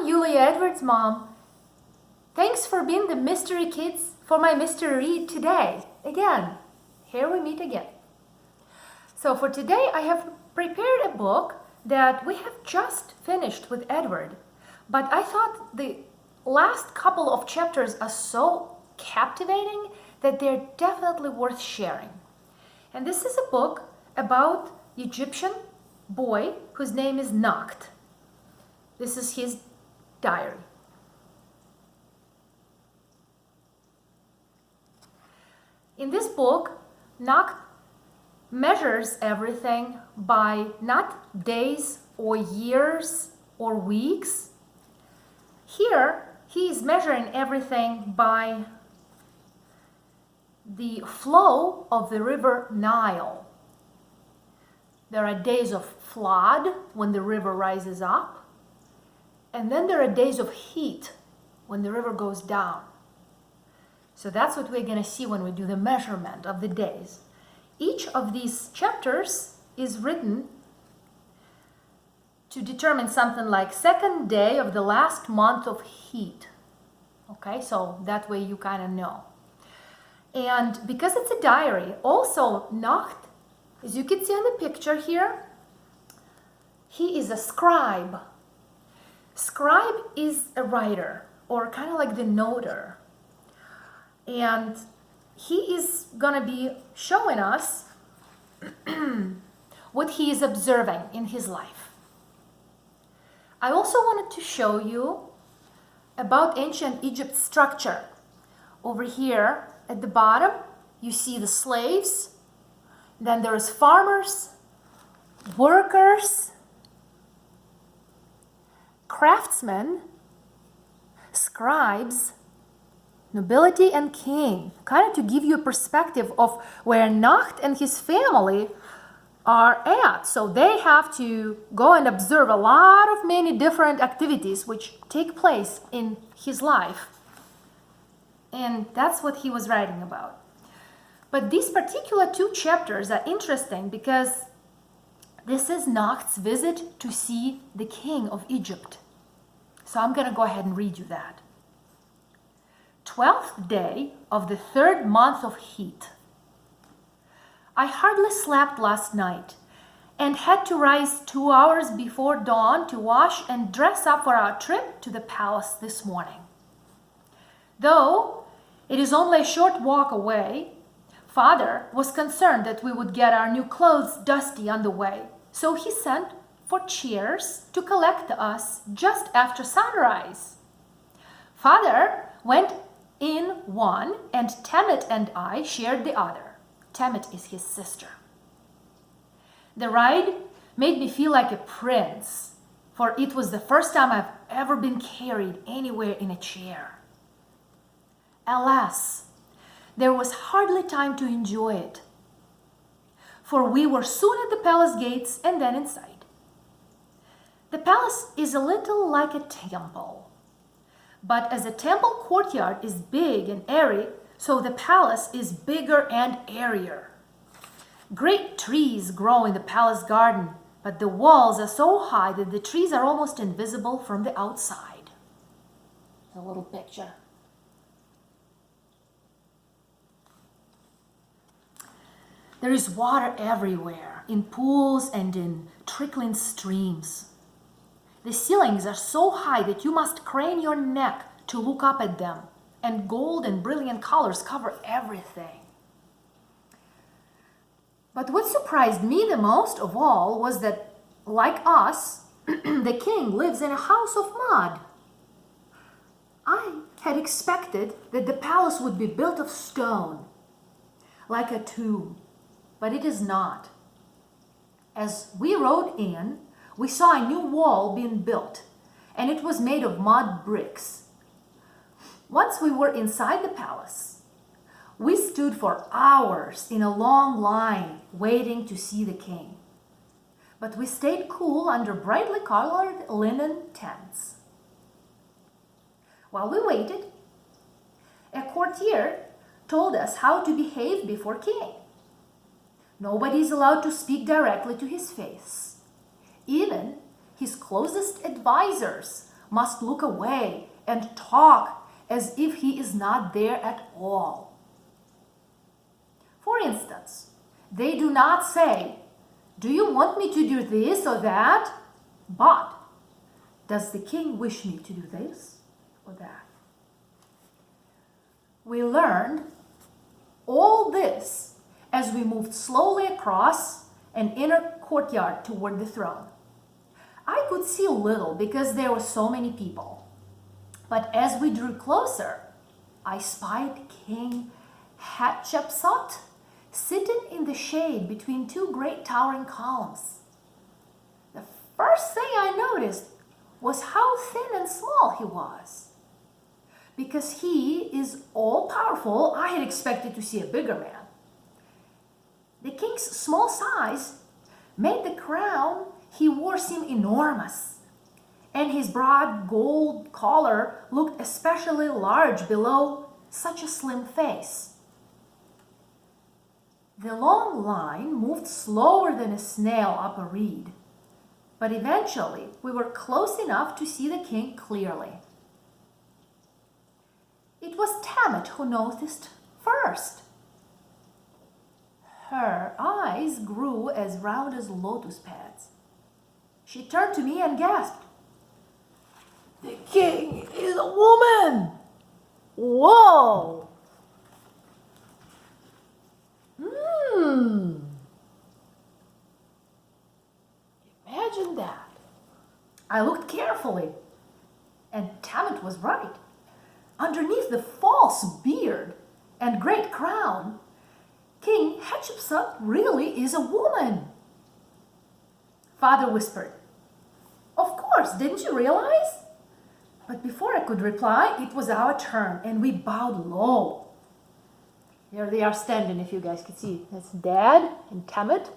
I'm Yulia Edwards' mom. Thanks for being the mystery kids for my mystery read today. Again, here we meet again. So for today I have prepared a book that we have just finished with Edward. But I thought the last couple of chapters are so captivating that they're definitely worth sharing. And this is a book about Egyptian boy whose name is Nakht. This is his diary. In this book, Nakht measures everything by not days or years or weeks. Here, he is measuring everything by the flow of the river Nile. There are days of flood when the river rises up, and then there are days of heat when the river goes down. So that's what we're going to see when we do the measurement of the days. Each of these chapters is written to determine something like second day of the last month of heat. Okay, so that way you kind of know. And because it's a diary, also Nakht, as you can see on the picture here, he is a scribe. Scribe is a writer, or kind of like the noter. And he is going to be showing us what he is observing in his life. I also wanted to show you about ancient Egypt structure. Over here at the bottom, you see the slaves. Then there's farmers, workers, craftsmen, scribes, nobility, and king, kind of to give you a perspective of where Nakht and his family are at. So they have to go and observe a lot of many different activities which take place in his life. And that's what he was writing about. But these particular two chapters are interesting because this is Nakht's visit to see the king of Egypt. So I'm going to go ahead and read you that. 12th day of the 3rd month of heat. I hardly slept last night and had to rise 2 hours before dawn to wash and dress up for our trip to the palace this morning. Though it is only a short walk away, Father was concerned that we would get our new clothes dusty on the way, so he sent for chairs to collect us just after sunrise. Father went in one, and Temet and I shared the other. Temet is his sister. The ride made me feel like a prince, for it was the first time I've ever been carried anywhere in a chair. Alas, there was hardly time to enjoy it, for we were soon at the palace gates and then inside. The palace is a little like a temple. But as a temple courtyard is big and airy, so the palace is bigger and airier. Great trees grow in the palace garden, but the walls are so high that the trees are almost invisible from the outside. A little picture. There is water everywhere, in pools and in trickling streams. The ceilings are so high that you must crane your neck to look up at them, and gold and brilliant colors cover everything. But what surprised me the most of all was that, like us, the king lives in a house of mud. I had expected that the palace would be built of stone, like a tomb, but it is not. As we rode in, we saw a new wall being built, and it was made of mud bricks. Once we were inside the palace, we stood for hours in a long line waiting to see the king. But we stayed cool under brightly colored linen tents. While we waited, a courtier told us how to behave before king. Nobody is allowed to speak directly to his face. Even his closest advisors must look away and talk as if he is not there at all. For instance, they do not say, "Do you want me to do this or that?" but, "Does the king wish me to do this or that?" We learned all this as we moved slowly across an inner courtyard toward the throne. I could see little because there were so many people. But as we drew closer, I spied King Hatshepsut sitting in the shade between two great towering columns. The first thing I noticed was how thin and small he was. Because he is all-powerful, I had expected to see a bigger man. The king's small size made the crown he wore seem enormous, and his broad gold collar looked especially large below such a slim face. The long line moved slower than a snail up a reed, but eventually we were close enough to see the king clearly. It was Nakht who noticed first. Her eyes grew as round as lotus pads. She turned to me and gasped, "The king is a woman! Whoa!" Imagine that. I looked carefully, and Nakht was right. Underneath the false beard and great crown, King Hatshepsut really is a woman. Father whispered, "Of course, didn't you realize?" But before I could reply, it was our turn, and we bowed low. There they are standing, if you guys could see. That's Dad and Nakht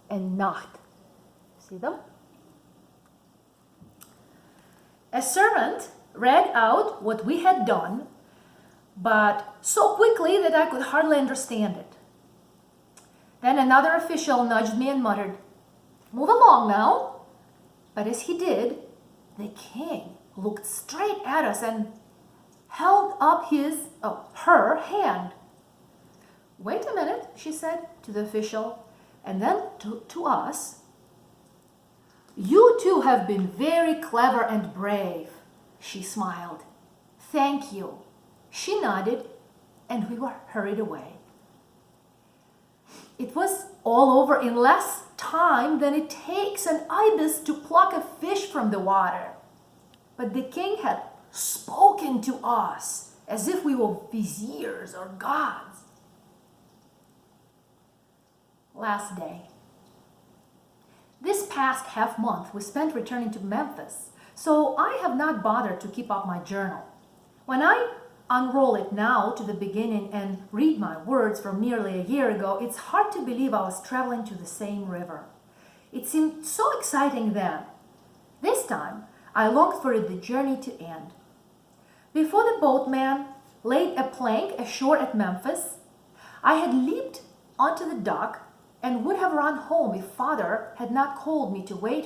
and Nakht. See them? A servant read out what we had done, but so quickly that I could hardly understand it. Then another official nudged me and muttered, "Move along now." But as he did, the king looked straight at us and held up her hand. "Wait a minute," she said to the official, and then to us. "You two have been very clever and brave." She smiled. "Thank you." She nodded, and we were hurried away. It was all over in less time than it takes an ibis to pluck a fish from the water. But the king had spoken to us as if we were viziers or gods. Last day. This past half month we spent returning to Memphis, so I have not bothered to keep up my journal. When I unroll it now to the beginning and read my words from nearly a year ago, it's hard to believe I was traveling to the same river. It seemed so exciting then. This time, I longed for the journey to end. Before the boatman laid a plank ashore at Memphis, I had leaped onto the dock and would have run home if Father had not called me to wait